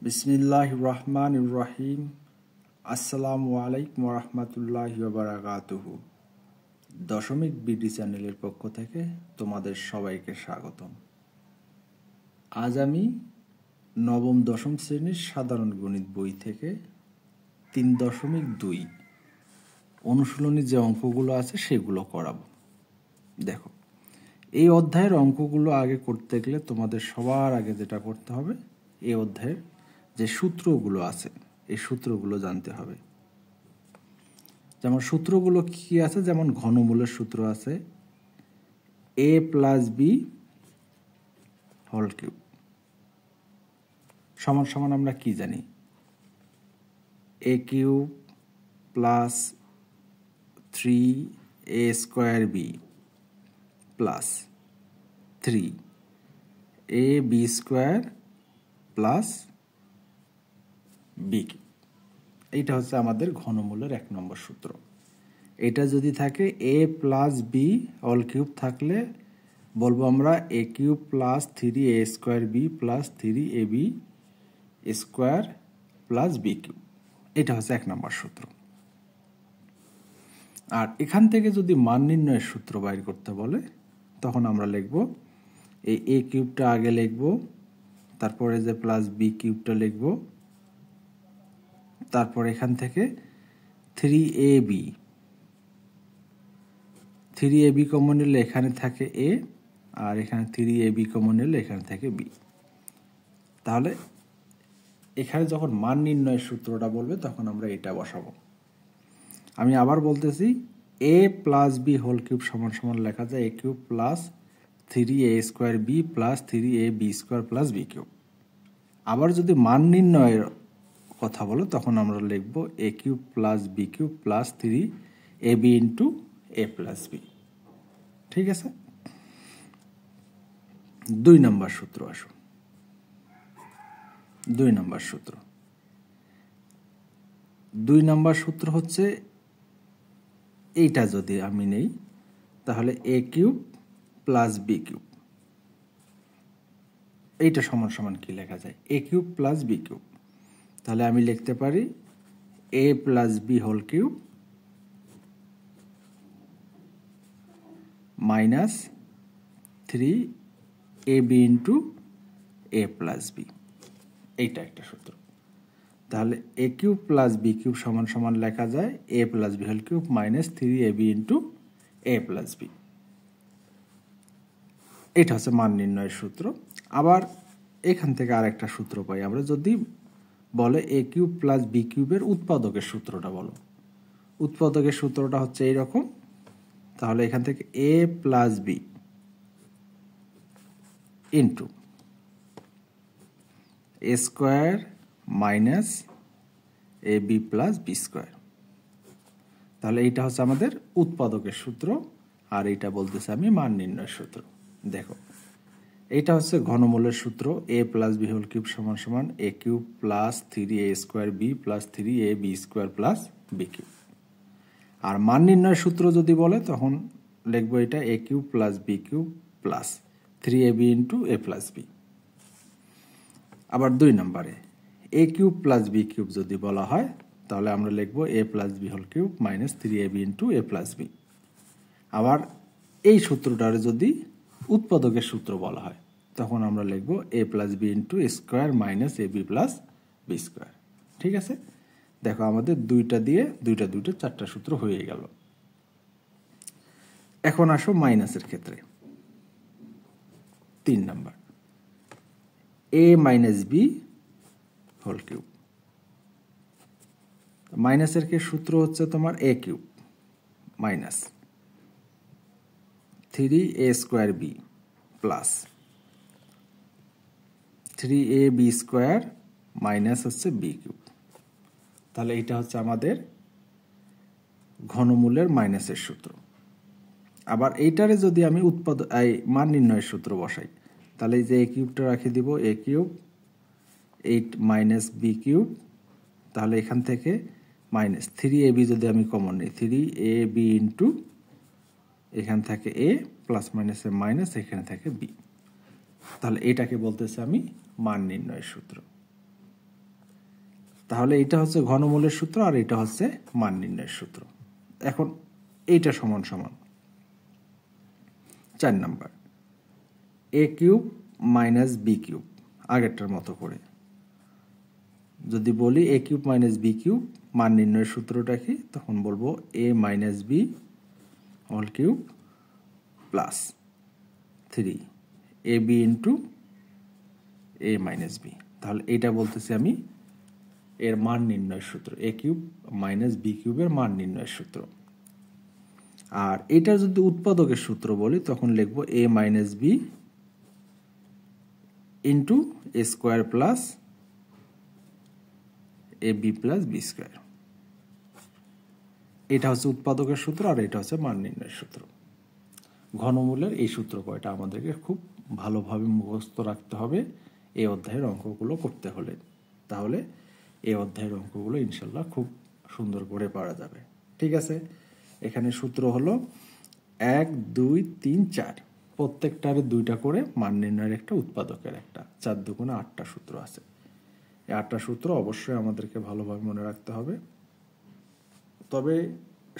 বিসমিল্লাহির রহমানির রহিম। আসসালামু আলাইকুম ওয়া রাহমাতুল্লাহি ওয়া বারাকাতুহু। দশমিক বিডি চ্যানেলের পক্ষ থেকে তোমাদের সবাইকে স্বাগতম। আজ আমি নবম দশম শ্রেণীর সাধারণ গণিত বই থেকে 3.2 অনুশীলনী যে অঙ্কগুলো আছে সেগুলো করাবো। দেখো, এই অধ্যায়ের অঙ্কগুলো আগে করতে গেলে তোমাদের সবার আগে যেটা করতে হবে, এই অধ্যায়ের যে সূত্রগুলো আছে এই সূত্রগুলো জানতে হবে। যেমন সূত্রগুলো কি আছে, যেমন ঘনমূলের সূত্র আছে a plus B whole cube সমান সমান আমরা কি জানি, a cube plus 3a square B plus 3ab square plus B cube. এইটা হচ্ছে আমাদের ঘনমূলের 1 নম্বর সূত্র। এটা যদি থাকে a plus B whole cube থাকলে বলবো আমরা a cube plus 3a square B plus 3ab square plus B cube. এটা হচ্ছে 1 নম্বর সূত্র। আর এখান থেকে যদি মান নির্ণয়ের সূত্র বাইর করতে বলে তখন আমরা লিখব এই a কিউবটা আগে লিখব, তারপরে যে প্লাস বি কিউবটা লিখব, তারপর এখান থেকে 3ab কমন নিলে এখানে থাকে a, আর এখানে 3ab কমন নিলে এখানে থাকে b। তাহলে এখানে যখন মান নির্ণয়ের সূত্রটা বলবে তখন আমরা এটা বসাবো। আমি আবার বলতেছি, a plus B whole cube সমান সমান লেখা যায় a cube plus 3a square B plus 3ab square plus B cube. আবার যদি মান নির্ণয়ের কথা বলো তখন আমরা লিখব a cube plus B cube plus 3ab into a plus B. ঠিক আছে। 2 নম্বর সূত্র আসো। 2 নম্বর সূত্র 2 নম্বর সূত্র হচ্ছে এইটা যদি আমি নেই তাহলে a cube plus B cube, এইটা সমান সমান কি লেখা যায়, a cube plus B cube. তাহলে আমি লিখতে পারি a plus B whole cube minus 3ab into a plus B. এইটা একটা সূত্র। তাহলে a cube plus B cube সমান সমান লেখা যায় a plus B whole cube minus 3ab into a plus B. এটা হচ্ছে মান নির্ণয়ের সূত্র। আবার এখান থেকে আরেকটা সূত্র পাই আমরা, যদি বলে a কিউব প্লাস বি কিউবের উৎপাদকের সূত্রটা বলো। উৎপাদকের সূত্রটা হচ্ছে এইরকম। তাহলে এখান থেকে a plus B into a square minus A B plus B square. তাহলে এইটা হচ্ছে আমাদের উৎপাদকের সূত্র, আর এইটা বলতেছে আমি মান নির্ণয়ের সূত্র। দেখো, এইটা হচ্ছে ঘনমূলের সূত্র a plus B whole cube সমান সমান a cube plus 3a square B plus 3ab square plus B cube. আর মান নির্ণয়ের সূত্র যদি বলে তখন লিখবো এটা a cube plus B cube plus 3ab into a plus B. আবার 2 নম্বরে a cube plus B cube যদি বলা হয় তাহলে আমরা লিখবো a plus B whole cube minus 3ab into a plus B. আবার এই সূত্রটার যদি উৎপাদকের সূত্র বলা হয় তখন আমরা লিখবো a plus B into square minus ab plus B square. ঠিক আছে। দেখো, আমাদের দুইটা দিয়ে দুইটা 4টা সূত্র হয়ে গেল। এখন আসো মাইনাসের ক্ষেত্রে। 3 number a minus B whole cube. মাইনাসের কে সূত্র হচ্ছে তোমার a cube minus 3a square B plus 3ab square minus হচ্ছে বি কিউব। তাহলে এটা হচ্ছে আমাদের ঘনমূলের মাইনাসের সূত্র। আবার এইটারে যদি আমি মান নির্ণয়ের সূত্র বসাই তাহলে এই যে a কিউবটা রাখে দিব, a cube 8 minus B cube. তাহলে এখান থেকে মাইনাস 3ab যদি আমি কমন নিই 3ab ইন্টু এখান থেকে a প্লাস মাইনাসে মাইনাস এখানে থাকে b। তাহলে এটাকে বলতেছে আমি মান নির্ণয়ের সূত্র। তাহলে এটা হচ্ছে ঘনমূলের সূত্র আর এটা হচ্ছে মান নির্ণয়ের সূত্র। এখন এইটা সমান সমান 4 number a cube minus B cube, আগেরটার মতো করে যদি বলি a cube minus B cube মান নির্ণয়ের সূত্রটা কি, তখন বলবো a minus B whole cube plus 3 ab into a minus B. তাহলে এটা বলতেছি আমি এর মান নির্ণয়ের সূত্র, a কিউব মাইনাস বি কিউবের মান নির্ণয়ের সূত্র। আর এটা যদি উৎপাদকের সূত্র বলি তখন লিখব a minus B into A square plus A B plus B square. এটা হচ্ছে উৎপাদকের সূত্র আর এটা হচ্ছে মান নির্ণয়ের সূত্র। ঘনমূলের এই সূত্র কয়টা আমাদেরকে খুব ভালোভাবে মুখস্থ রাখতে হবে এই অধ্যায়ের অঙ্কগুলো করতে হলে, তাহলে এই অধ্যায়ের অঙ্কগুলো ইনশাল্লাহ খুব সুন্দর করে পারা যাবে। ঠিক আছে, এখানে সূত্র হলো 1 2 3 4, প্রত্যেকটার 2টা করে মান নির্ণয়ের একটা, উৎপাদকের একটা, 4 দুগুণে 8টা সূত্র আছে। এই 8টা সূত্র অবশ্যই আমাদেরকে ভালোভাবে মনে রাখতে হবে। তবে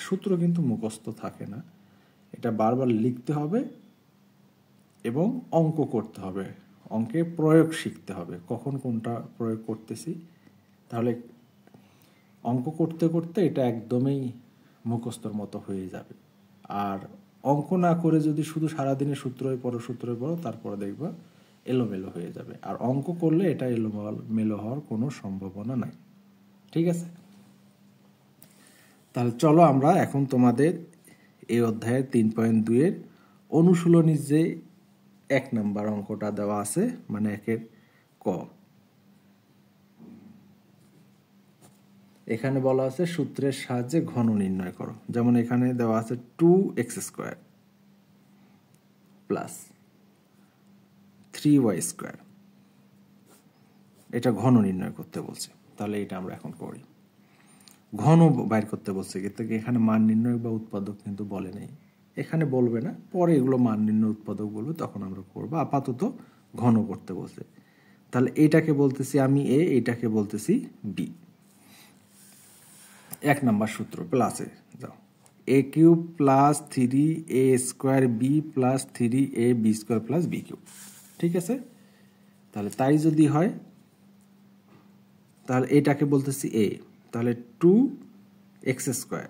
সূত্র কিন্তু মুখস্থ থাকে না, এটা বারবার লিখতে হবে এবং অঙ্ক করতে হবে, অঙ্কে প্রয়োগ শিখতে হবে, কখন কোনটা প্রয়োগ করতেছি। তাহলে অঙ্ক করতে করতে এটা একদমই মুখস্থর মতো হয়ে যাবে। আর অঙ্ক না করে যদি শুধু সারাদিনে সূত্রই পড়ো তারপরে দেখবা এলোমেলো হয়ে যাবে। আর অঙ্ক করলে এটা এলোমেলো হওয়ার কোনো সম্ভাবনা নাই। ঠিক আছে, তাহলে চলো আমরা এখন তোমাদের এই অধ্যায়ের 3.2 এর অনুশীলনীর যে 1 নাম্বার অঙ্কটা দেওয়া আছে, মানে 1-এর ক, এখানে বলা আছে সূত্রের সাহায্যে ঘন নির্ণয় করো। যেমন এখানে দেওয়া আছে 2x square plus 3y square, এটা ঘন নির্ণয় করতে বলছে। তাহলে এটা আমরা এখন করি। ঘন বাইর করতে বলছে, কিন্তু এখানে মান নির্ণয় বা উৎপাদক কিন্তু বলে নেই, এখানে বলবে না, পরে এগুলো মান নির্ণয় উৎপাদক বলবে তখন আমরা করবো। আপাতত ঘন করতে বলছে। তাহলে এটাকে বলতেছি আমি এ, এটাকে বলতেছি বি। 1 নাম্বার সূত্র প্লাসে যাও, A cube plus 3a square B plus 3a B square plus B cube. ঠিক আছে, তাহলে তাই যদি হয় তাহলে এটাকে বলতেছি এ, তাহলে 2x স্কোয়ার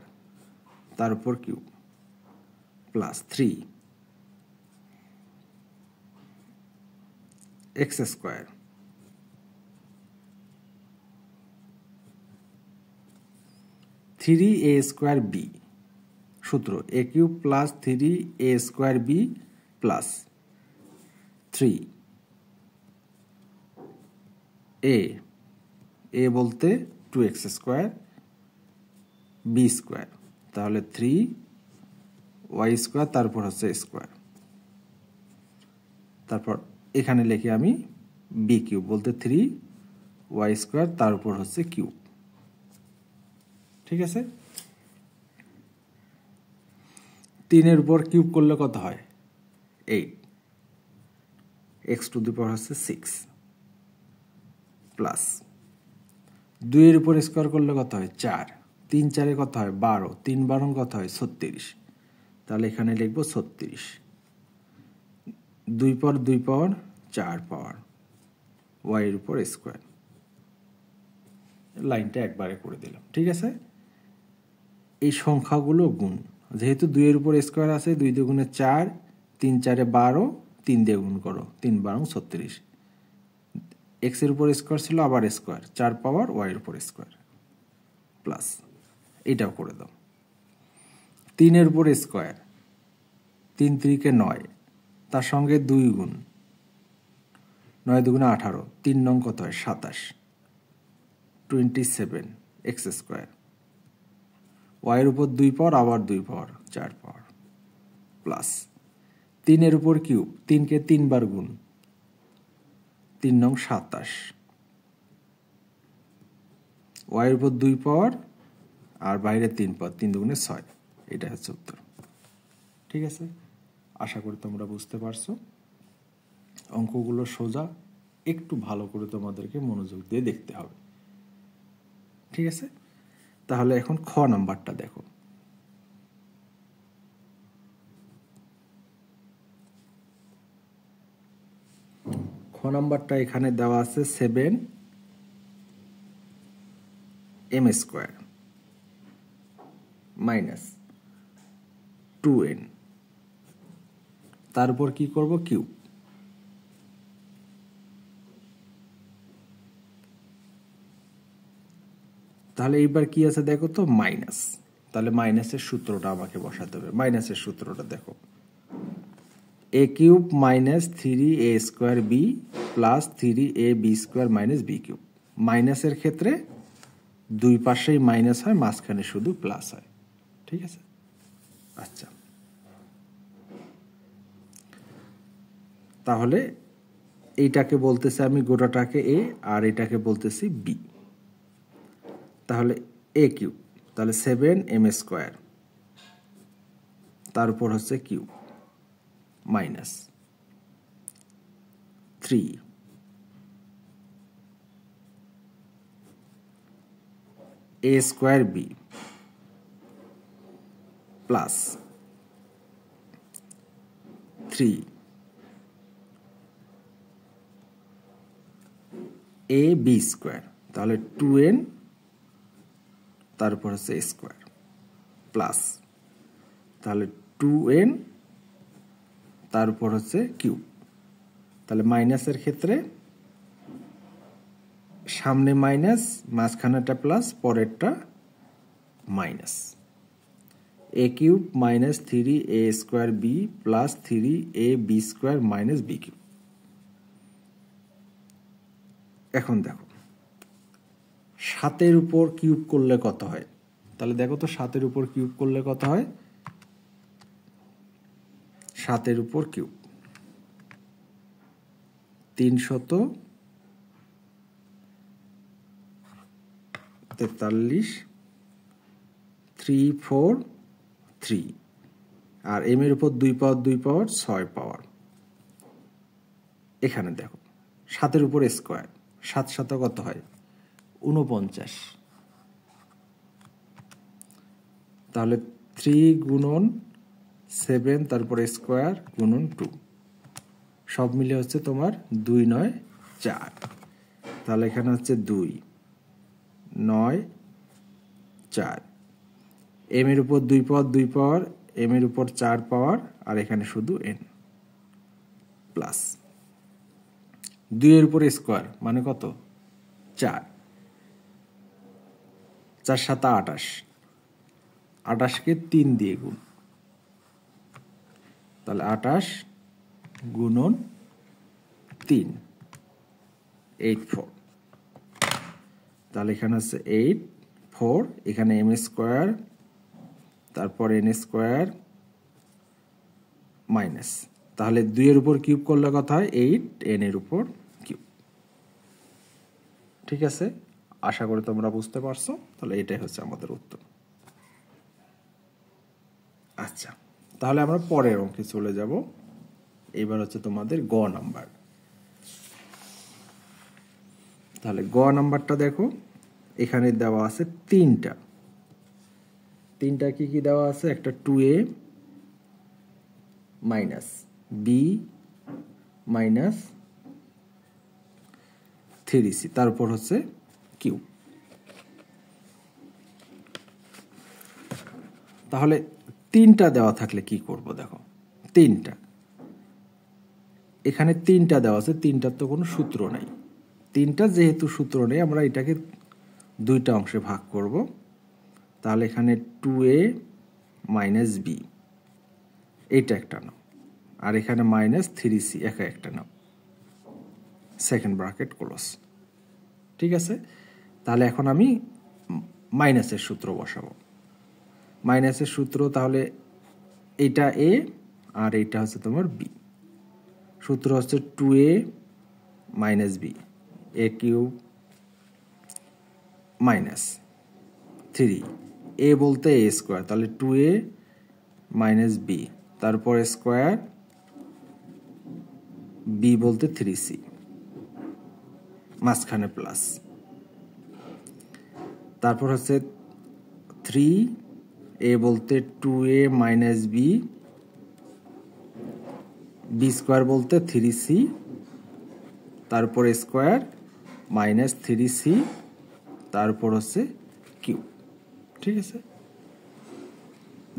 তার উপর cube plus 3x square 3a square B, সূত্র A cube plus 3a square B plus 3a, A বলতে 2x স্কোয়ার বি স্কোয়ার, তাহলে 3y স্কোয়ার তারপর হচ্ছে স্কোয়ার, তারপর এখানে লিখি আমি বি কিউব বলতে 3y স্কোয়ার তার উপর হচ্ছে কিউব। ঠিক আছে, 3-এর উপর কিউব করলে কত হয় 8, x টু দি পাওয়ার হচ্ছে 6 প্লাস 2-এর উপর স্কোয়ার করলে কত হয় 4, 3 4-এ কত হয় 12, 3 12 কত হয় 36, তাহলে এখানে লিখব 36, 2 পাওয়ার 2 পাওয়ার 4 পাওয়ার y এর উপর স্কোয়ার। লাইনটা একবারে করে দিলাম। ঠিক আছে, এই সংখ্যাগুলো গুণ, যেহেতু 2-এর উপর স্কোয়ার আছে, 2 দুগুণে 4, 3 4-এ 12, 3 দিয়ে গুণ করো, 3 12 36, x এর উপর স্কোয়ার ছিল আবার স্কোয়ার, 4 পাওয়ার y এর উপর স্কোয়ার প্লাস এটাও করে দাও। 3-এর উপর স্কোয়ার, 3 3-কে 9, তার সঙ্গে 2 গুণ, 9 দুগুণে 18, 3 নং কত হয় 27, 27 x স্কোয়ার, y এর উপর 2 পাওয়ার আবার 2 পাওয়ার 4 পাওয়ার প্লাস 3-এর উপর কিউব, 3-কে 3 বার গুণ, 3 নং 27, y এর উপর 2 পাওয়ার আর বাইরে 3 পাওয়ার, 3 দুগুণে 6, এটা হচ্ছে উত্তর। ঠিক আছে, আশা করি তোমরা বুঝতে পারছো। অঙ্কগুলো সোজা, একটু ভালো করে তোমাদেরকে মনোযোগ দিয়ে দেখতে হবে। ঠিক আছে, তাহলে এখন খ নাম্বারটা দেখো। খ নাম্বারটা এখানে দেওয়া আছে 7m² মাইনাস 2n, তার উপর কি করব, কিউব। তাহলে এইবার কি আছে দেখো তো, মাইনাস। তাহলে মাইনাসের সূত্রটা আমাকে বসাতে হবে। মাইনাসের সূত্রটা দেখো, a³ minus 3a² b plus 3ab² minus b³। মাইনাসের ক্ষেত্রে দুই পাশেই মাইনাস হয়, মাঝখানে শুধু প্লাস হয়। ঠিক আছে, আচ্ছা, তাহলে এইটাকে বলতেছি আমি গোটাটাকে a, আর এটাকে বলতেছি b। তাহলে a³, তাহলে 7m², তার উপর হচ্ছে cube minus 3 a²b plus 3 ab², তাহলে 2n, তারপর হচ্ছে স্কোয়ার প্লাস, তাহলে 2n, তার উপর হচ্ছে কিউব। তাহলে মাইনাসের ক্ষেত্রে সামনে মাইনাস, মাঝখানেটা প্লাস, পরেরটা minus. a³ minus 3a² b plus 3ab² minus b³। এখন দেখো 7-এর উপর কিউব করলে কত হয়, তাহলে দেখো তো 7-এর উপর কিউব করলে কত হয়। 7-এর উপর কিউব 343, 343, আর m এর উপর 2 পাওয়ার 2 পাওয়ার 6 পাওয়ার। এখানে দেখো 7-এর উপর স্কোয়ার, 7 7 কত হয়, 49। তাহলে 3 গুণন 7, তারপরে স্কোয়ার গুণন 2, সব মিলে হচ্ছে তোমার 2 9 4। তাহলে এখানে হচ্ছে 2 9 4, m এর উপর 2 পাওয়ার 2 পাওয়ার, m এর উপর 4 পাওয়ার, আর এখানে শুধু n প্লাস 2 এর উপর স্কোয়ার মানে কত, 4, 4 7 28, 28কে 3 দিয়ে গুণ, তাহলে 28 গুণন 3 84। তাহলে এখানে হচ্ছে 8 4, এখানে m², তারপর n² মাইনাস, তাহলে 2 এর উপর কিউব করলে কত হয়, 8, n এর উপর কিউব। ঠিক আছে, আশা করি তোমরা বুঝতে পারছো। তাহলে এটাই হচ্ছে আমাদের উত্তর। আচ্ছা, তাহলে আমরা পরের অঙ্কে চলে যাব। এবার হচ্ছে তোমাদের গ নাম্বার। তাহলে গ নাম্বারটা দেখো, এখানে দেওয়া আছে তিনটা কি কি দেওয়া আছে, একটা 2a minus b minus 3c, তারপর হচ্ছে কিউ। তাহলে তিনটা দেওয়া থাকলে কি করব, দেখো তিনটা, এখানে তিনটা দেওয়া আছে, তিনটার তো কোনো সূত্র নাই। তিনটা যেহেতু সূত্র নেই, আমরা এটাকে দুইটা অংশে ভাগ করব। তাহলে এখানে 2a মাইনাস b, এইটা একটা নাও, আর এখানে মাইনাস 3c একা একটা নাও, সেকেন্ড ব্র্যাকেট ক্লোজ। ঠিক আছে, তাহলে এখন আমি মাইনাসের সূত্র বসাবো। মাইনাসের সূত্র, তাহলে এইটা a আর এইটা হচ্ছে তোমার b। সূত্র হচ্ছে 2a minus b, a³ minus 3, a বলতে a², তাহলে 2a মাইনাস b, তারপর স্কোয়ার, b বলতে 3c, মাঝখানে প্লাস। তারপর হচ্ছে 3a বলতে 2a minus B, B square বলতে 3c, তারপর স্কোয়ার মাইনাস 3c, তারপর হচ্ছে কিউ। ঠিক আছে,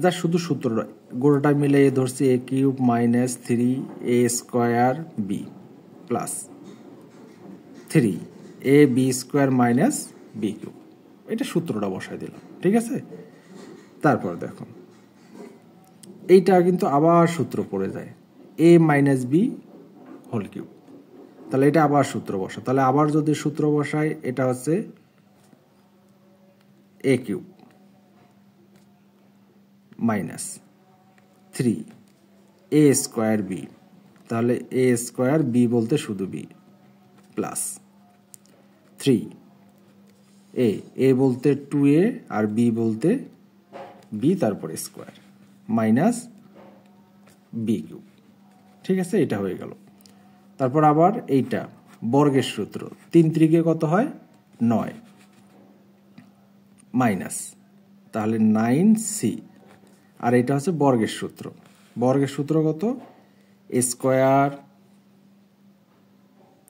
যা শুধু সূত্রটা গোড়াটা মিলে ধরছি a cube minus 3a square B plus 3a B square minus B cube, এটা সূত্রটা বসাই দিলাম। ঠিক আছে, তারপর দেখো এইটা কিন্তু আবার সূত্র পড়ে যায়, a minus B whole cube, তাহলে এটা আবার সূত্র বসা, তাহলে আবার যদি সূত্র বসাই এটা হচ্ছে a cube minus 3a square B, তাহলে a স্কোয়ার বি বলতে শুধু বি প্লাস 3a বলতে 2a আর বি বলতে বি তারপর স্কোয়ার মাইনাস বি কিউব। ঠিক আছে, এটা হয়ে গেল। তারপর আবার এইটা বর্গের সূত্র, 3 3 কত হয় 9 মাইনাস, তাহলে 9c, আর এটা হচ্ছে বর্গের সূত্র। বর্গের সূত্র কত স্কোয়ার,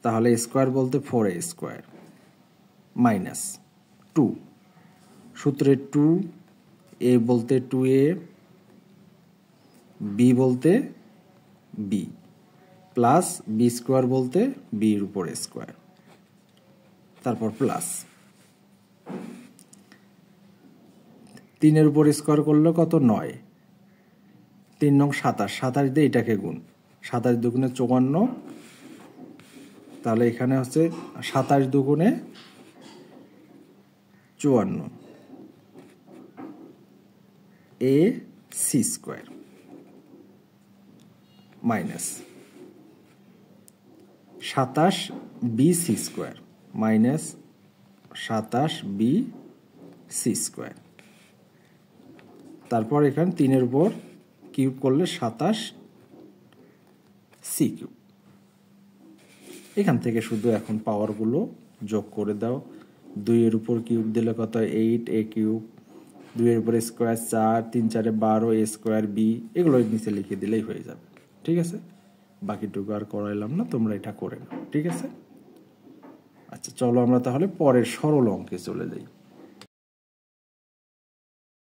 তাহলে স্কোয়ার বলতে 4a স্কোয়ার মাইনাস 2, সূত্রে 2a বলতে 2a, বি বলতে বি প্লাস বি স্কোয়ার বলতে বির উপর স্কোয়ার, তারপর প্লাস 3 উপর স্কোয়ার করলে কত 9, 3 নং 27, 27 দিয়ে এটাকে গুণ, 27 দুগুণে 54, তাহলে এখানে হচ্ছে 27 দুগুণে 54 a C square minus 27 B C square minus 27 B C square, তারপর এখানে 3 উপর কিউব করলে 27 সি কিউব। এখান থেকে শুধু এখন পাওয়ারগুলো যোগ করে দাও, 2 উপর কিউব দিলে কত 8 a কিউব, 2 উপর স্কোয়ার 4, 3 4 12 a স্কোয়ার বি, এগুলো নিচে লিখে দিলেই হয়ে যাবে। ঠিক আছে, বাকিটুকু আর করাইলাম না, তোমরা এটা করে নাও। ঠিক আছে, আচ্ছা চলো আমরা তাহলে পরের সরল অঙ্কে চলে যাই।